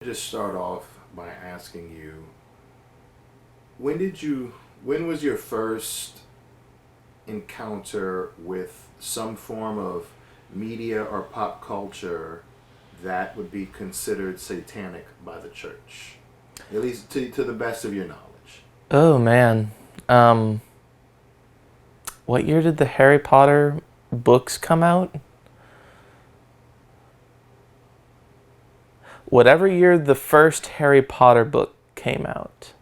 Just start off by asking you when was your first encounter with some form of media or pop culture that would be considered satanic by the church, at least to the best of your knowledge? Oh man. Um, what year did the Harry Potter books come out? Whatever year the first Harry Potter book came out.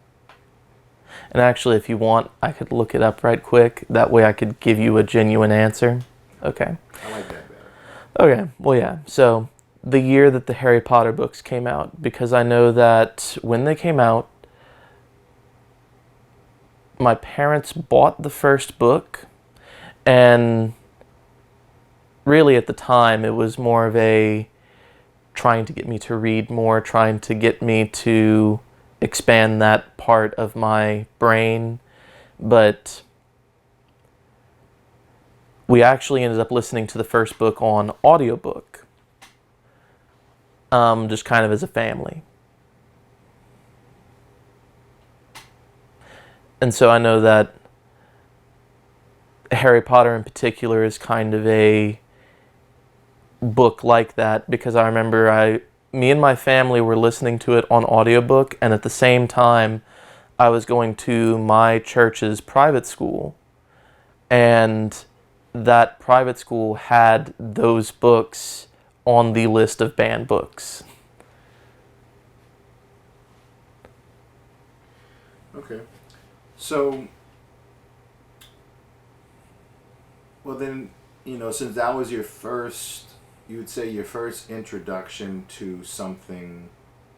And actually, if you want, I could look it up right quick. That way I could give you a genuine answer. Okay. I like that better. Okay. Well, yeah. So, the year that the Harry Potter books came out, because I know that when they came out, my parents bought the first book, and really at the time it was more of a trying to get me to read more, trying to get me to expand that part of my brain. But we actually ended up listening to the first book on audiobook, just kind of as a family. And so I know that Harry Potter in particular is kind of a book like that because I remember me and my family were listening to it on audiobook, and at the same time I was going to my church's private school, and that private school had those books on the list of banned books. Okay. So, well then, since that was you would say your first introduction to something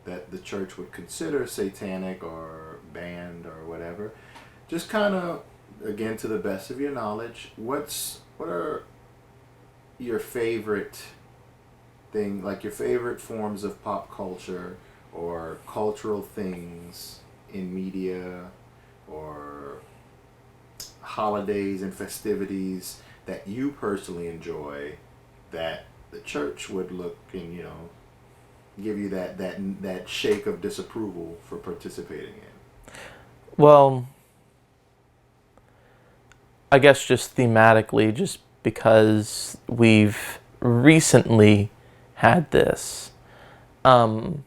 that the church would consider satanic or banned or whatever. Just kind of, again, to the best of your knowledge, what are your favorite like your favorite forms of pop culture or cultural things in media or holidays and festivities that you personally enjoy that the church would look and give you that shake of disapproval for participating in? Well, I guess just thematically, just because we've recently had this. Um,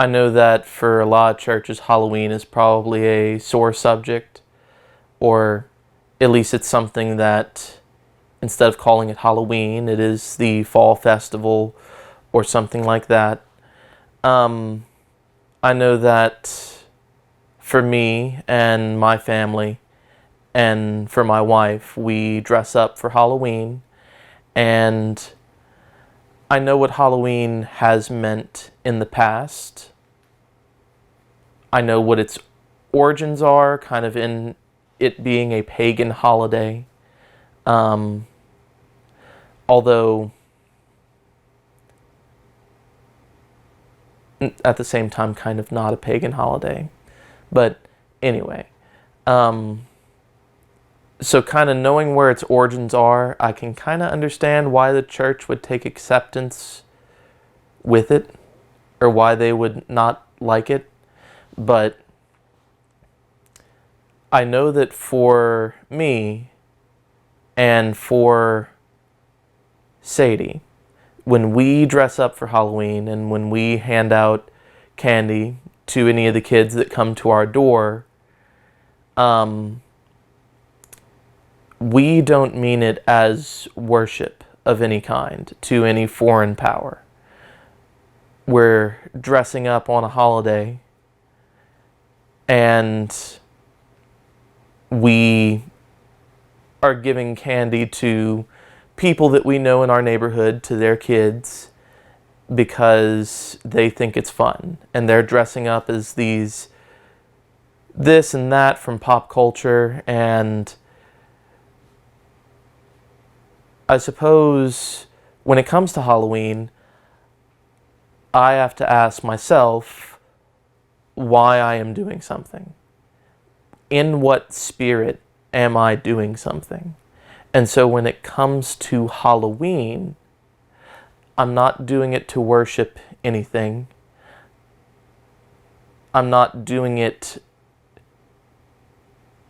I know that for a lot of churches, Halloween is probably a sore subject, or at least it's something that instead of calling it Halloween, it is the fall festival or something like that. Um, I know that for me and my family, and for my wife, we dress up for Halloween, and I know what Halloween has meant in the past. I know what its origins are, kind of in it being a pagan holiday. Um, although, at the same time, kind of not a pagan holiday. But anyway, um, so kind of knowing where its origins are, I can kind of understand why the church would take acceptance with it, or why they would not like it. But I know that for me and for Sadie, when we dress up for Halloween and when we hand out candy to any of the kids that come to our door, um, we don't mean it as worship of any kind to any foreign power. We're dressing up on a holiday, and we are giving candy to people that we know in our neighborhood, to their kids, because they think it's fun. And they're dressing up as this and that from pop culture. And I suppose when it comes to Halloween, I have to ask myself why I am doing something. In what spirit am I doing something? And so when it comes to Halloween, I'm not doing it to worship anything. I'm not doing it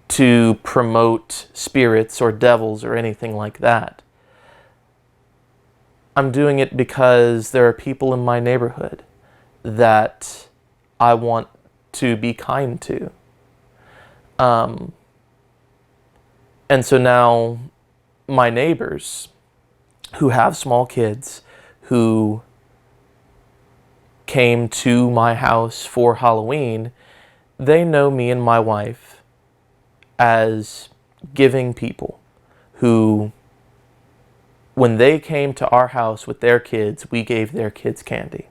to promote spirits or devils or anything like that. I'm doing it because there are people in my neighborhood that I want to be kind to. And so now my neighbors who have small kids who came to my house for Halloween, they know me and my wife as giving people who, when they came to our house with their kids, we gave their kids candy.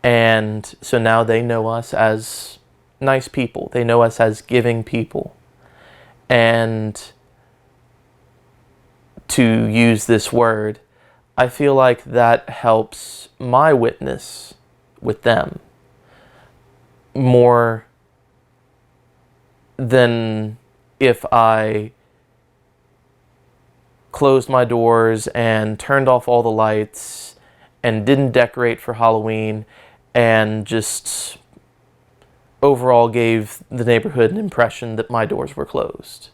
And so now they know us as nice people. They know us as giving people. And to use this word, I feel like that helps my witness with them more than if I closed my doors and turned off all the lights and didn't decorate for Halloween and just overall gave the neighborhood an impression that my doors were closed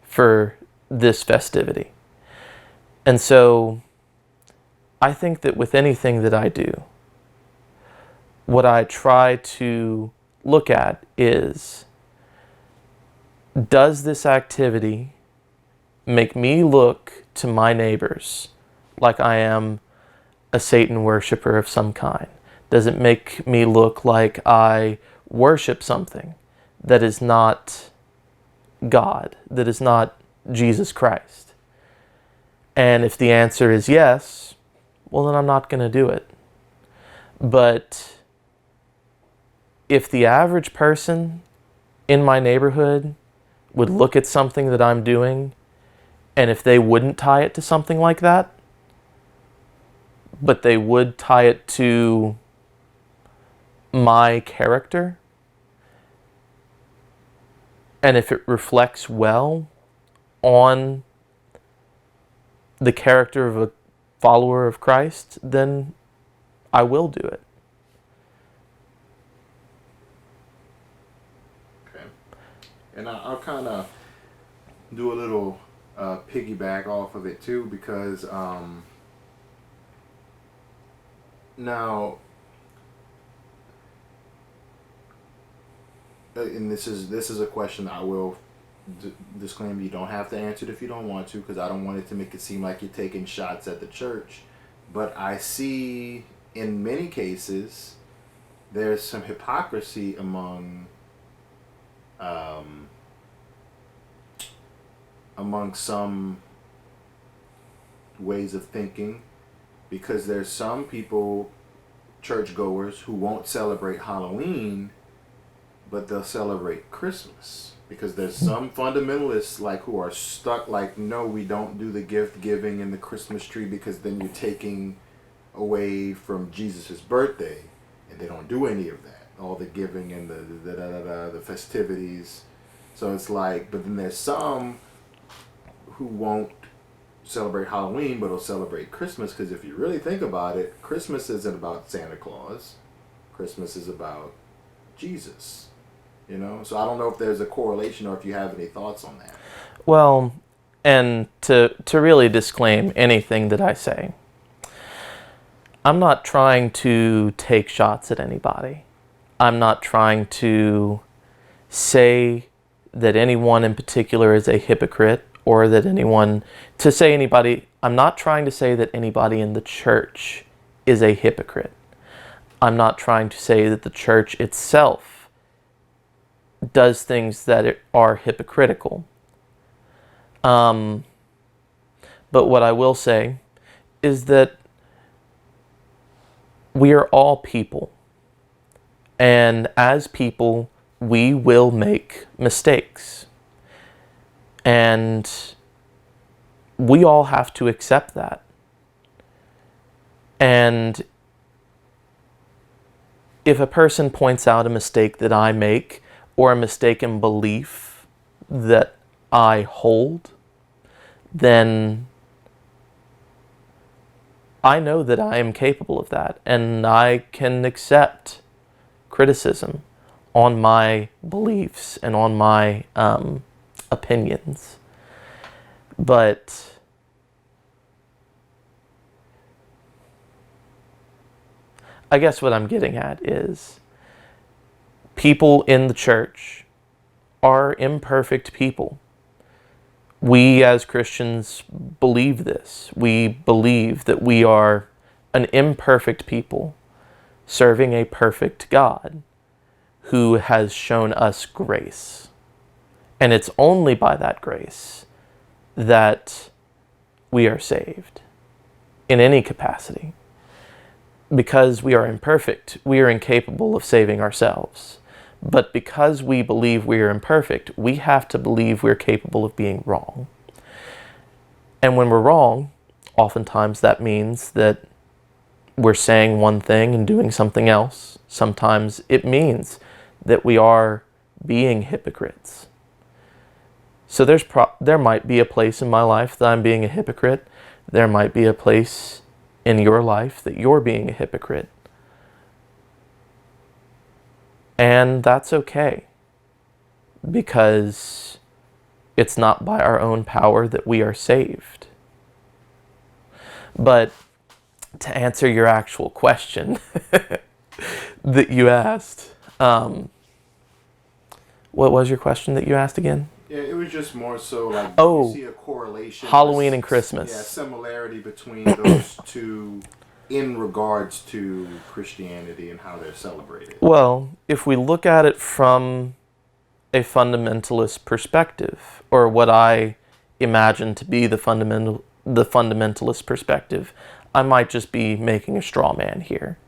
for this festivity. And so I think that with anything that I do, what I try to look at is, does this activity make me look to my neighbors like I am a Satan worshiper of some kind? Does it make me look like I worship something that is not God, that is not Jesus Christ? And if the answer is yes, well, then I'm not going to do it. But if the average person in my neighborhood would look at something that I'm doing, and if they wouldn't tie it to something like that, but they would tie it to my character, and if it reflects well on the character of a follower of Christ, then I will do it. Okay. And I'll kind of do a little piggyback off of it too, because now, and this is a question I will disclaim, you don't have to answer it if you don't want to, because I don't want it to make it seem like you're taking shots at the church. But I see in many cases there's some hypocrisy among some ways of thinking, because there's some people, churchgoers, who won't celebrate Halloween, but they'll celebrate Christmas. Because there's some fundamentalists like who are stuck like, no, we don't do the gift giving and the Christmas tree because then you're taking away from Jesus' birthday, and they don't do any of that. All the giving and the festivities. So it's like, but then there's some who won't celebrate Halloween, but will celebrate Christmas, because if you really think about it, Christmas isn't about Santa Claus. Christmas is about Jesus. You know, so I don't know if there's a correlation or if you have any thoughts on that. Well, and to really disclaim anything that I say, I'm not trying to take shots at anybody. I'm not trying to say that anyone in particular is a hypocrite, or that I'm not trying to say that anybody in the church is a hypocrite. I'm not trying to say that the church itself does things that are hypocritical. But what I will say is that we are all people. And as people, we will make mistakes. And we all have to accept that. And if a person points out a mistake that I make, or a mistaken belief that I hold, then I know that I am capable of that, and I can accept criticism on my beliefs and on my opinions. But I guess what I'm getting at is people in the church are imperfect people. We as Christians believe this. We believe that we are an imperfect people serving a perfect God who has shown us grace. And it's only by that grace that we are saved in any capacity. Because we are imperfect, we are incapable of saving ourselves. But because we believe we are imperfect, we have to believe we're capable of being wrong. And when we're wrong, oftentimes that means that we're saying one thing and doing something else. Sometimes it means that we are being hypocrites. So there might be a place in my life that I'm being a hypocrite. There might be a place in your life that you're being a hypocrite. And that's okay, because it's not by our own power that we are saved. But to answer your actual question that you asked, what was your question that you asked again? Yeah, it was just more so like, Oh, you see a correlation, Halloween and Christmas. Yeah, similarity between those two in regards to Christianity and how they're celebrated. Well, if we look at it from a fundamentalist perspective, or what I imagine to be the fundamentalist perspective, I might just be making a straw man here.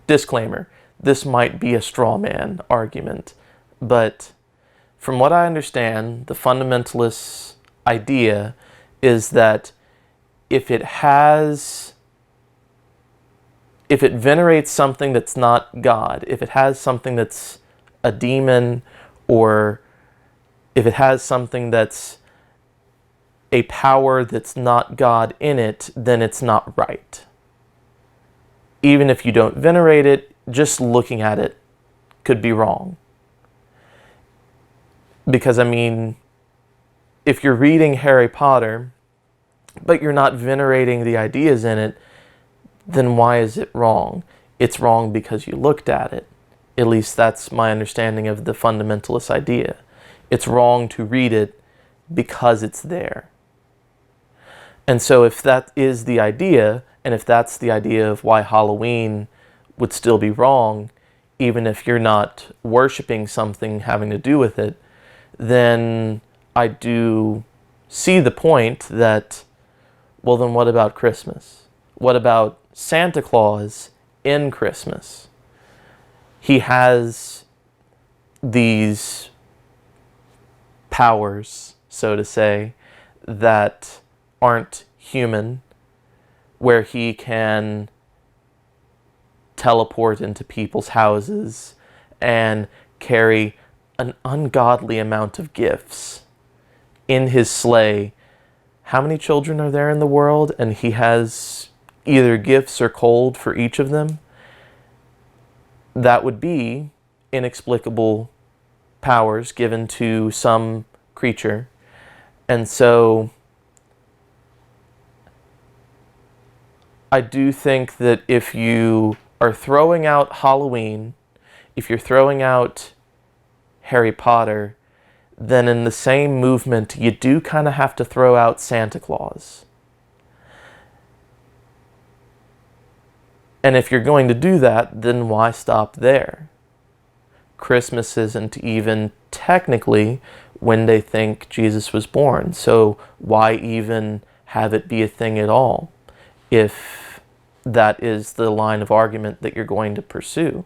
Disclaimer, this might be a straw man argument, but from what I understand, the fundamentalist idea is that if it venerates something that's not God, if it has something that's a demon, or if it has something that's a power that's not God in it, then it's not right. Even if you don't venerate it, just looking at it could be wrong. Because, I mean, if you're reading Harry Potter, but you're not venerating the ideas in it, then why is it wrong? It's wrong because you looked at it. At least that's my understanding of the fundamentalist idea. It's wrong to read it because it's there. And so if that is the idea, and if that's the idea of why Halloween would still be wrong, even if you're not worshiping something having to do with it, then I do see the point that, well, then what about Christmas? What about Santa Claus in Christmas? He has these powers, so to say, that aren't human, where he can teleport into people's houses and carry an ungodly amount of gifts in his sleigh. How many children are there in the world? And he has either gifts or cold for each of them. That would be inexplicable powers given to some creature. And so I do think that if you are throwing out Halloween, if you're throwing out Harry Potter, then in the same movement, you do kind of have to throw out Santa Claus. And if you're going to do that, then why stop there? Christmas isn't even technically when they think Jesus was born, so why even have it be a thing at all if that is the line of argument that you're going to pursue?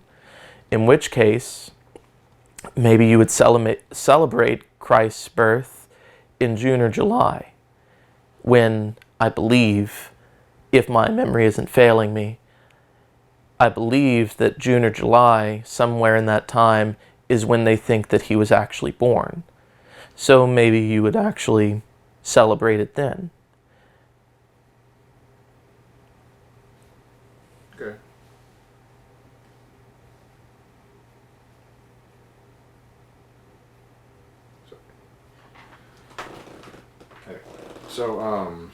In which case, maybe you would celebrate Christ's birth in June or July, when I believe, if my memory isn't failing me, I believe that June or July, somewhere in that time, is when they think that he was actually born. So maybe you would actually celebrate it then. Okay. So, okay. So,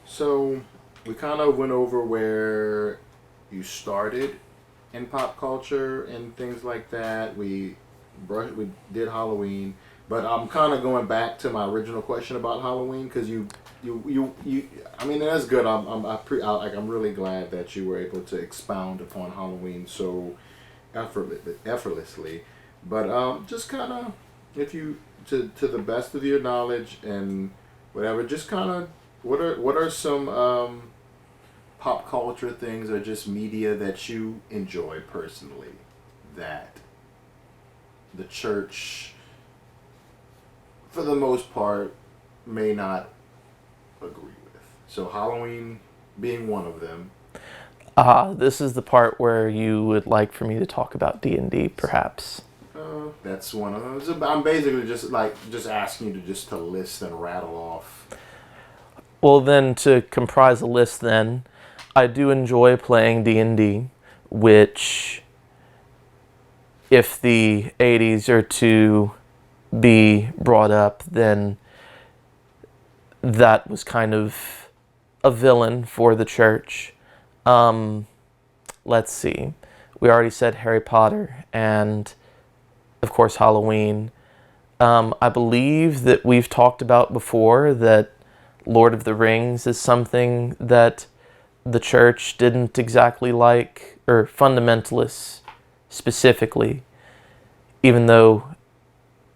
so we kind of went over where you started in pop culture and things like that. We did Halloween, but I'm kind of going back to my original question about Halloween because you. I mean, that's good. I'm really glad that you were able to expound upon Halloween so effortlessly. But just kind of, if you to the best of your knowledge and whatever, just kind of what are some pop culture things or just media that you enjoy personally that the church, for the most part, may not agree with. So Halloween being one of them. This is the part where you would like for me to talk about D&D, perhaps. That's one of them. So I'm basically just asking you to list and rattle off. Well, then, to comprise a list, then, I do enjoy playing D&D, which, if the 80s are to be brought up, then that was kind of a villain for the church. Let's see. We already said Harry Potter and, of course, Halloween. I believe that we've talked about before that Lord of the Rings is something that the church didn't exactly like, or fundamentalists specifically, even though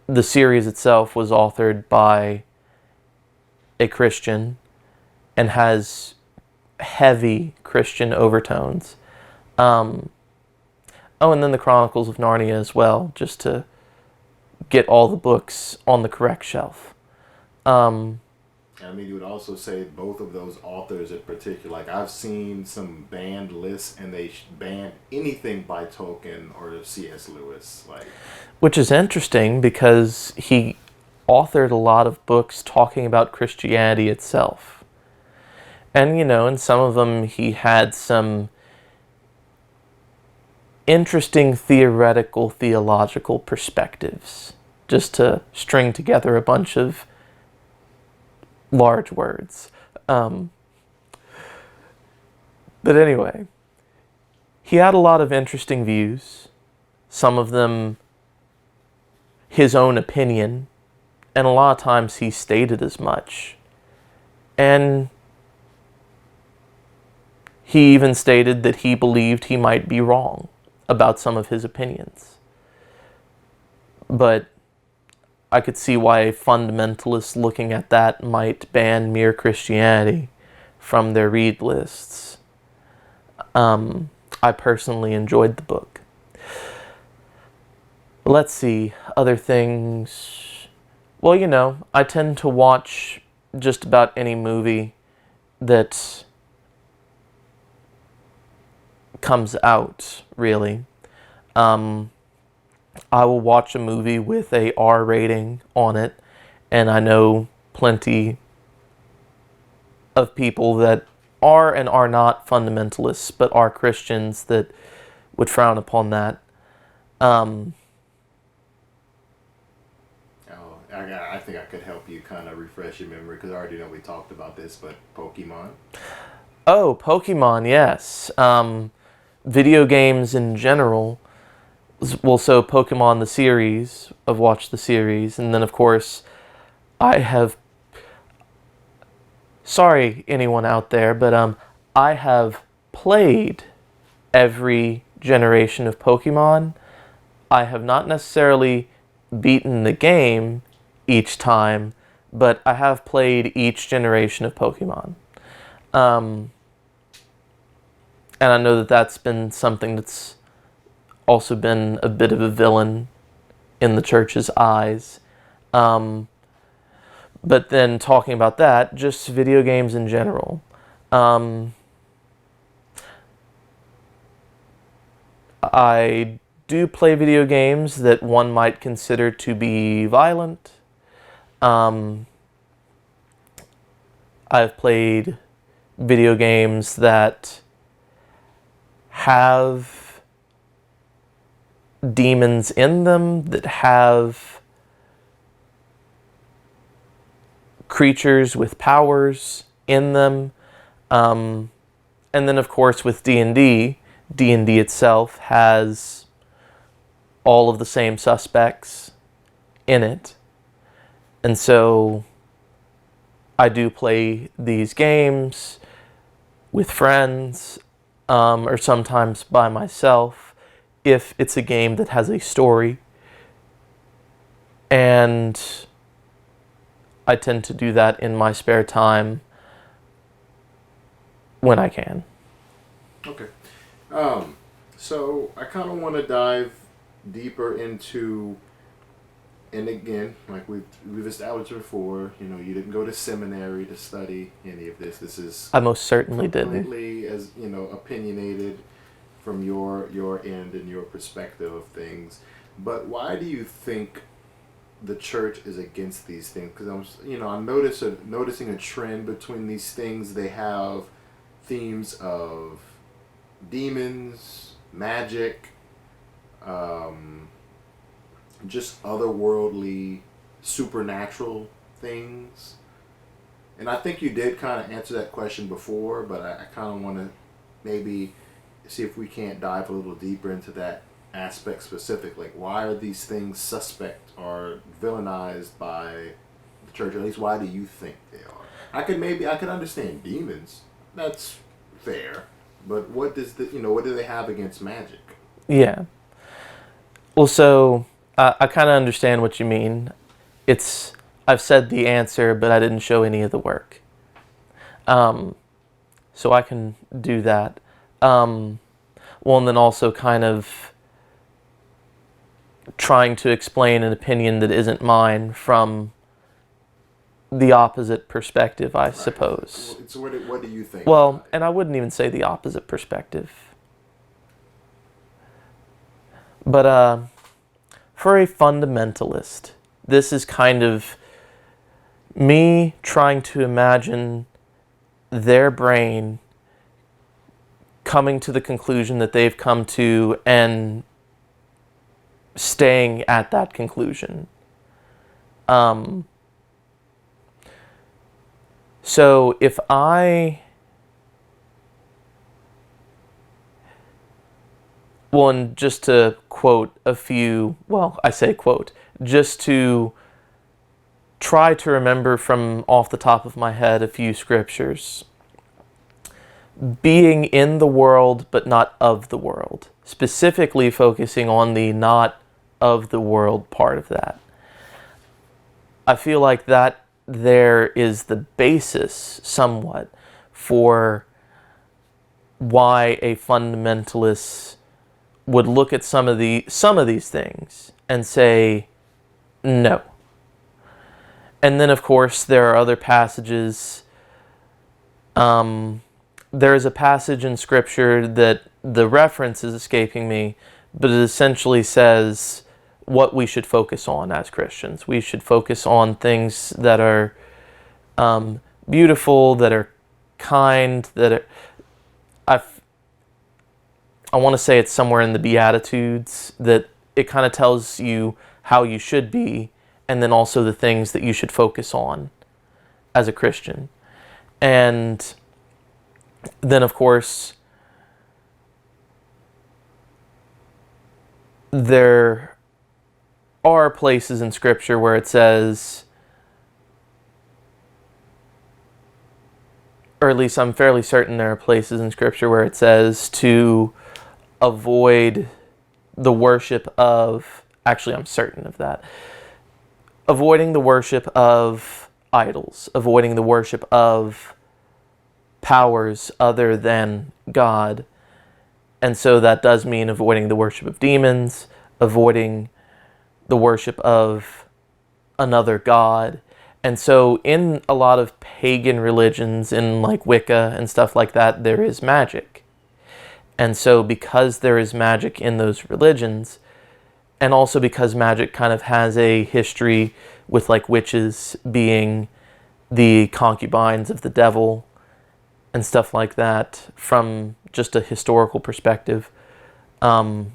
the series itself was authored by a Christian and has heavy Christian overtones. Oh, and then the Chronicles of Narnia as well, just to get all the books on the correct shelf. I mean, you would also say both of those authors in particular. Like I've seen some banned lists, and they banned anything by Tolkien or C.S. Lewis. Like, Which is interesting because he authored a lot of books talking about Christianity itself. And, in some of them he had some interesting theological perspectives, just to string together a bunch of large words. But anyway, he had a lot of interesting views, some of them his own opinion, and a lot of times he stated as much. And he even stated that he believed he might be wrong about some of his opinions. But I could see why fundamentalists looking at that might ban Mere Christianity from their read lists. I personally enjoyed the book. Let's see, other things. Well, I tend to watch just about any movie that comes out, really. I will watch a movie with a R rating on it, and I know plenty of people that are and are not fundamentalists, but are Christians that would frown upon that. oh, I think I could help you kind of refresh your memory because I already know we talked about this, but Pokemon. Oh, Pokemon, yes. Video games in general. Well, so Pokemon the series. I've watched the series, and then of course I have. Sorry, anyone out there, but I have played every generation of Pokemon. I have not necessarily beaten the game each time, but I have played each generation of Pokemon. And I know that that's been something that's also been a bit of a villain in the church's eyes. But then talking about that, just video games in general. I do play video games that one might consider to be violent. I've played video games that have demons in them, that have creatures with powers in them. And then, of course, with D&D, D&D itself has all of the same suspects in it. And so I do play these games with friends, or sometimes by myself, if it's a game that has a story. And I tend to do that in my spare time when I can. Okay. So I kind of want to dive deeper into, and again, like we've established before, you didn't go to seminary to study any of this. This is I most certainly didn't. completely, as opinionated from your end and your perspective of things. But why do you think the church is against these things? Because I'm noticing a trend between these things. They have themes of demons, magic, just otherworldly, supernatural things. And I think you did kind of answer that question before, but I kind of want to maybe see if we can't dive a little deeper into that aspect specific. Like, why are these things suspect or villainized by the church? Or at least, why do you think they are? I could understand demons. That's fair. But what do they have against magic? Yeah. Well, so I kind of understand what you mean. I've said the answer, but I didn't show any of the work. So I can do that. Well, and then also kind of trying to explain an opinion that isn't mine from the opposite perspective, I suppose. So what do you think? Well, and I wouldn't even say the opposite perspective. But for a fundamentalist, this is kind of me trying to imagine their brain coming to the conclusion that they've come to and staying at that conclusion. So if well, and just to quote a few, well, I say quote, just to try to remember from off the top of my head a few scriptures. Being in the world, but not of the world. Specifically focusing on the not of the world part of that. I feel like that there is the basis somewhat for why a fundamentalist would look at some of these things and say no. And then, of course, there are other passages. There is a passage in Scripture that the reference is escaping me, but it essentially says what we should focus on as Christians. We should focus on things that are beautiful, that are kind, that are... I want to say it's somewhere in the Beatitudes, that it kind of tells you how you should be, and then also the things that you should focus on as a Christian. And then, of course, there are places in Scripture where it says, or at least I'm fairly certain there are places in Scripture where it says to avoid the worship of, actually I'm certain of that, avoiding the worship of idols, avoiding the worship of powers other than God. And so that does mean avoiding the worship of demons, avoiding the worship of another god. And so in a lot of pagan religions, in like Wicca and stuff like that, there is magic. And so because there is magic in those religions, and also because magic kind of has a history with like witches being the concubines of the devil and stuff like that from just a historical perspective. Um,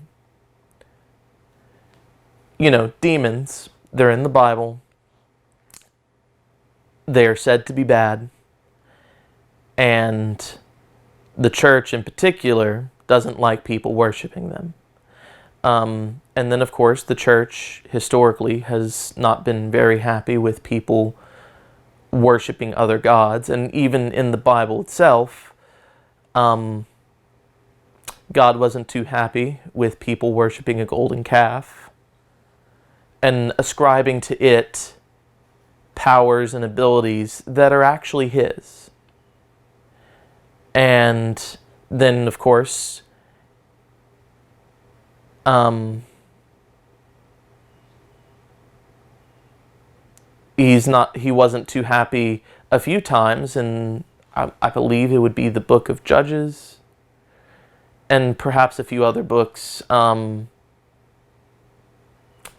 Demons, they're in the Bible. They are said to be bad. And the church in particular doesn't like people worshiping them. And then, of course, the church historically has not been very happy with people worshiping other gods. And even in the Bible itself, God wasn't too happy with people worshiping a golden calf and ascribing to it powers and abilities that are actually His. And then, of course, he wasn't too happy a few times, and I believe it would be the book of Judges and perhaps a few other books of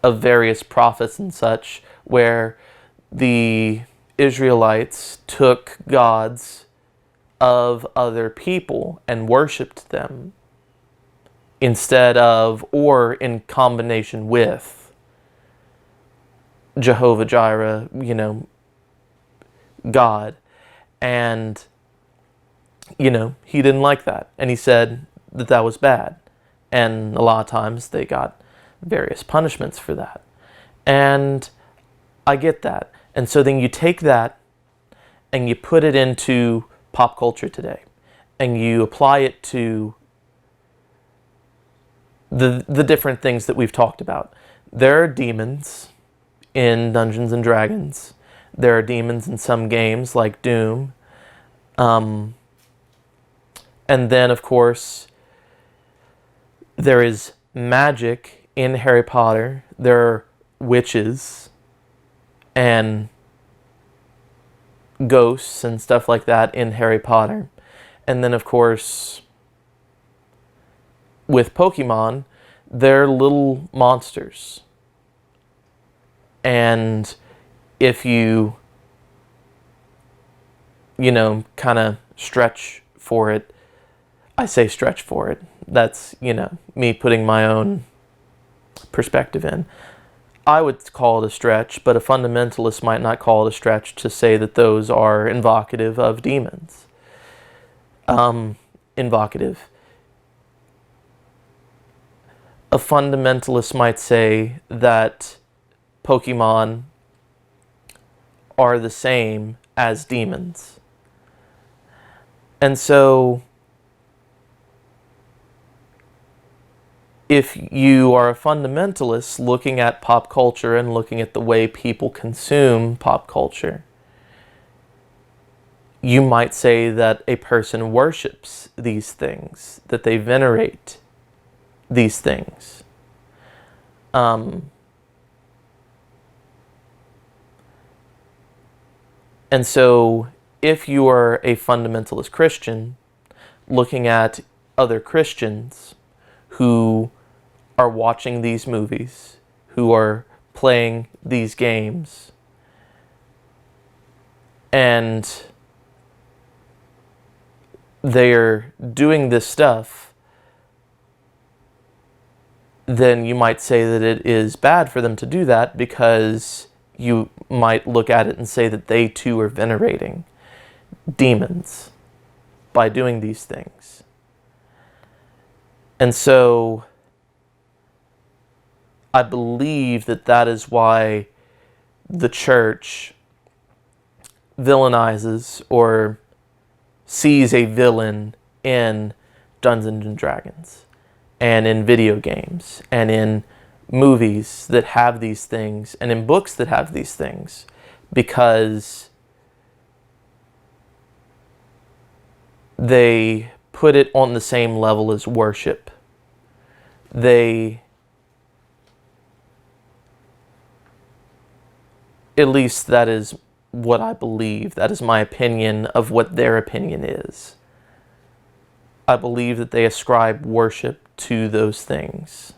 various prophets and such, where the Israelites took gods of other people and worshipped them instead of or in combination with Jehovah Jireh, God. And, he didn't like that. And he said that that was bad. And a lot of times they got various punishments for that. And I get that. And so then you take that and you put it into pop culture today. And you apply it to the different things that we've talked about. There are demons in Dungeons and Dragons. There are demons in some games like Doom. And then, of course, there is magic in Harry Potter. There are witches and ghosts and stuff like that in Harry Potter. And then, of course, with Pokemon, they're little monsters. And if you, kind of stretch for it, I say stretch for it. That's, me putting my own perspective in. I would call it a stretch, but a fundamentalist might not call it a stretch to say that those are invocative of demons. Invocative. A fundamentalist might say that Pokemon are the same as demons. And so, if you are a fundamentalist looking at pop culture and looking at the way people consume pop culture, you might say that a person worships these things, that they venerate these things. And so, if you are a fundamentalist Christian, looking at other Christians who are watching these movies, who are playing these games, and they're doing this stuff, then you might say that it is bad for them to do that, because you might look at it and say that they too are venerating demons by doing these things. And so I believe that that is why the church villainizes or sees a villain in Dungeons and Dragons and in video games and in movies that have these things and in books that have these things, because they put it on the same level as worship. At least that is what I believe. That is my opinion of what their opinion is. I believe that they ascribe worship to those things.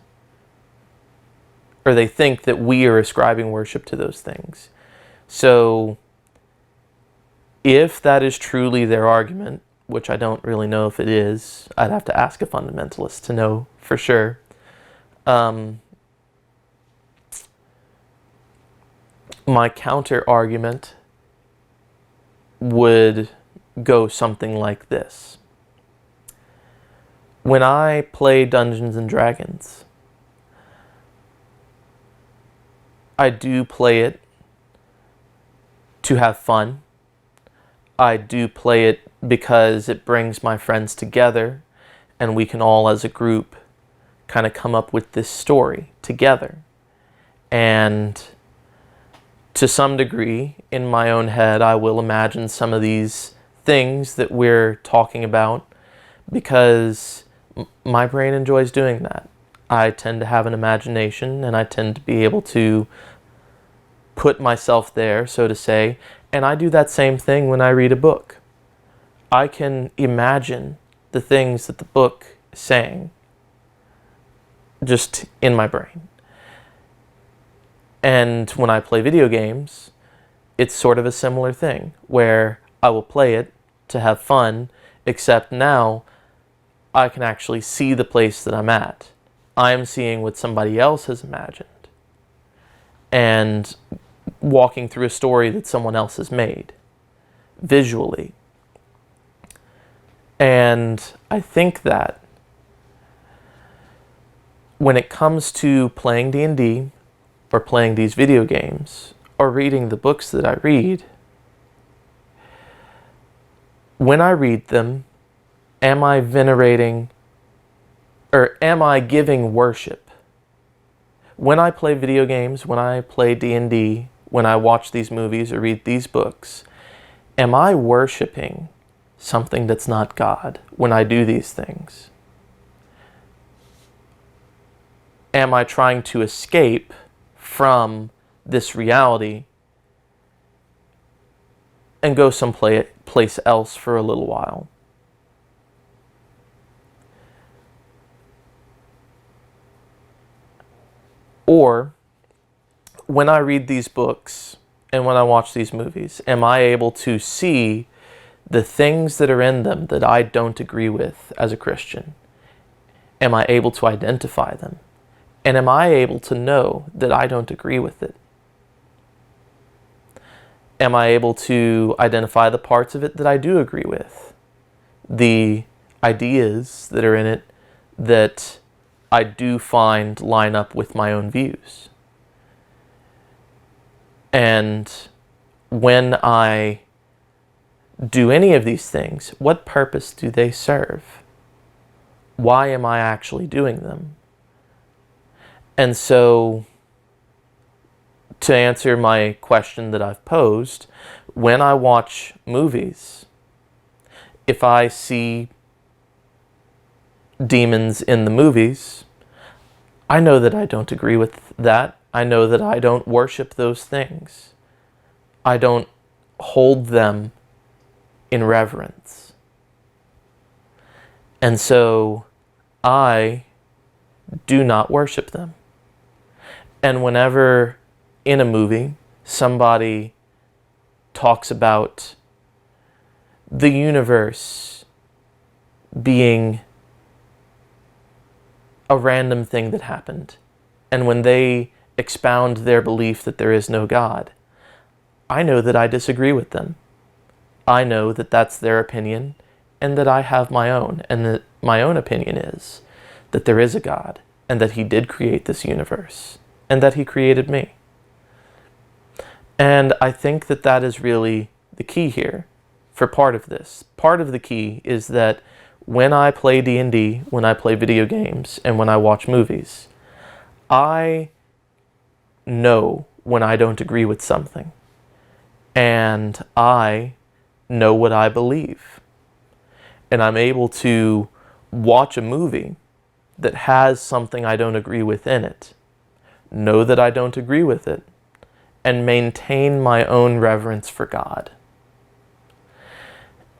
Or they think that we are ascribing worship to those things. So, if that is truly their argument, which I don't really know if it is. I'd have to ask a fundamentalist to know for sure. My counter argument would go something like this. When I play Dungeons and Dragons, I do play it to have fun. I do play it because it brings my friends together and we can all as a group kind of come up with this story together. And to some degree, in my own head, I will imagine some of these things that we're talking about because my brain enjoys doing that. I tend to have an imagination and I tend to be able to put myself there, so to say, and I do that same thing when I read a book. I can imagine the things that the book is saying just in my brain. And when I play video games, it's sort of a similar thing, where I will play it to have fun, except now I can actually see the place that I'm at. I am seeing what somebody else has imagined and walking through a story that someone else has made visually. And I think that when it comes to playing D&D or playing these video games or reading the books that I read, when I read them, am I venerating or am I giving worship? When I play video games, when I play D&D, when I watch these movies or read these books, am I worshiping something that's not God when I do these things? Am I trying to escape from this reality and go someplace else for a little while? Or, when I read these books and when I watch these movies, am I able to see the things that are in them that I don't agree with as a Christian? Am I able to identify them? And am I able to know that I don't agree with it? Am I able to identify the parts of it that I do agree with? The ideas that are in it that I do find line up with my own views? And when I do any of these things, what purpose do they serve? Why am I actually doing them? And so, to answer my question that I've posed, when I watch movies, if I see demons in the movies, I know that I don't agree with that. I know that I don't worship those things. I don't hold them in reverence. And so I do not worship them. And whenever in a movie somebody talks about the universe being a random thing that happened, and when they expound their belief that there is no God, I know that I disagree with them. I know that that's their opinion and that I have my own, and that my own opinion is that there is a God and that He did create this universe and that He created me. And I think that that is really the key here for part of this. Part of the key is that when I play D&D, when I play video games, and when I watch movies, I know when I don't agree with something. And I know what I believe. And I'm able to watch a movie that has something I don't agree with in it, know that I don't agree with it, and maintain my own reverence for God.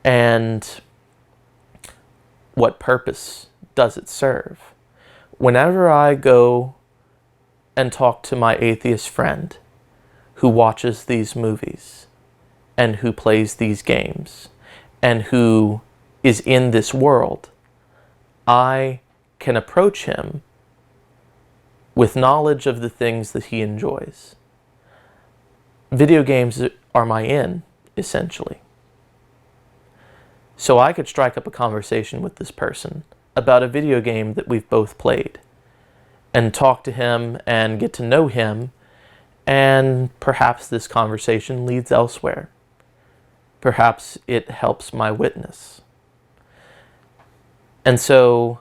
And what purpose does it serve? Whenever I go and talk to my atheist friend who watches these movies and who plays these games and who is in this world, I can approach him with knowledge of the things that he enjoys. Video games are my in, essentially. So I could strike up a conversation with this person about a video game that we've both played, and talk to him and get to know him, and perhaps this conversation leads elsewhere. Perhaps it helps my witness. And so,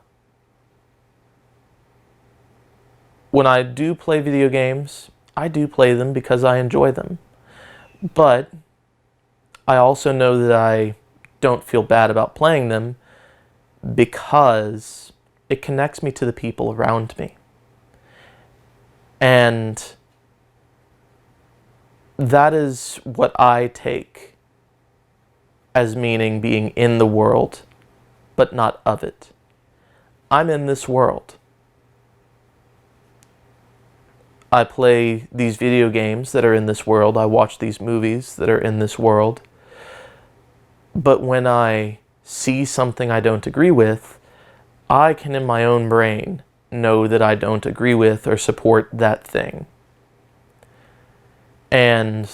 when I do play video games, I do play them because I enjoy them. But I also know that I don't feel bad about playing them because it connects me to the people around me. And that is what I take as meaning being in the world, but not of it. I'm in this world. I play these video games that are in this world. I watch these movies that are in this world. But when I see something I don't agree with, I can in my own brain know that I don't agree with or support that thing. And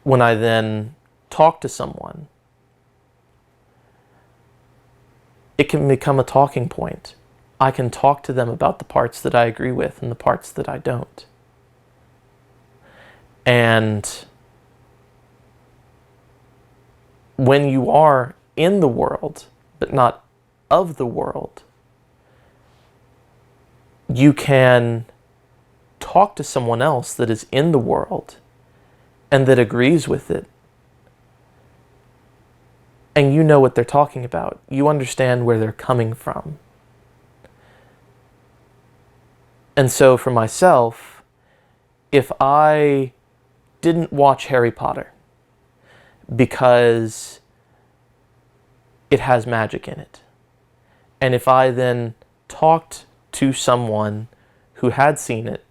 when I then talk to someone, it can become a talking point. I can talk to them about the parts that I agree with and the parts that I don't. And when you are in the world, but not of the world, you can talk to someone else that is in the world and that agrees with it. And you know what they're talking about. You understand where they're coming from. And so for myself, if I didn't watch Harry Potter because it has magic in it, and if I then talked to someone who had seen it,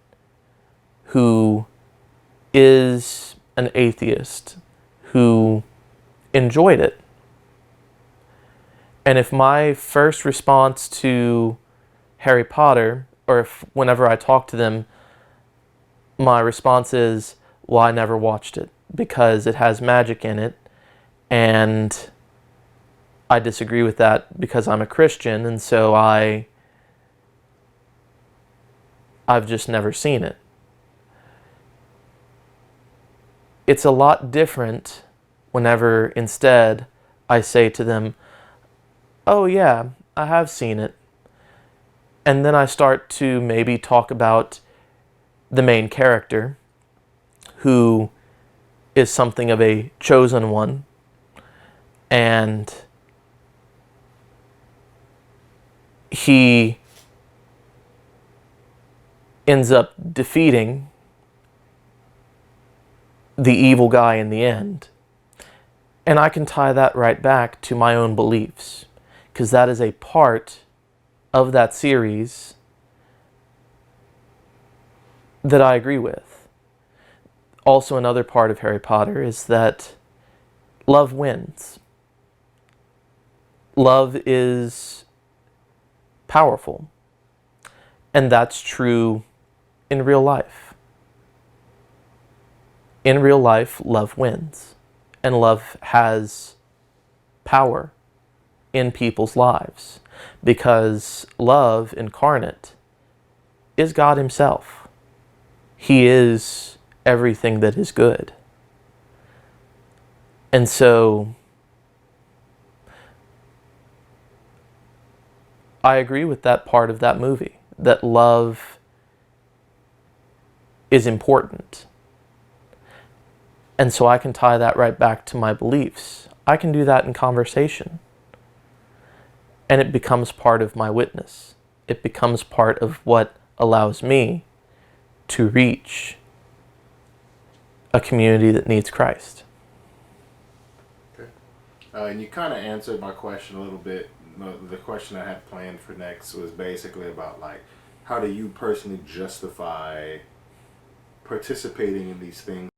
who is an atheist, who enjoyed it, and if my first response to Harry Potter, or if whenever I talk to them, my response is, well, I never watched it because it has magic in it, and I disagree with that because I'm a Christian, and so I've just never seen it. It's a lot different whenever instead I say to them, oh yeah, I have seen it. And then I start to maybe talk about the main character, who is something of a chosen one, and he ends up defeating the evil guy in the end. And I can tie that right back to my own beliefs, because that is a part of that series that I agree with. Also, another part of Harry Potter is that love wins. Love is powerful. And that's true in real life. In real life, love wins. And love has power in people's lives, because love incarnate is God Himself. He is everything that is good. And so I agree with that part of that movie, that love is important. And so I can tie that right back to my beliefs. I can do that in conversation. And it becomes part of my witness. It becomes part of what allows me to reach a community that needs Christ. Okay. And you kind of answered my question a little bit. The question I had planned for next was basically about, like, how do you personally justify participating in these things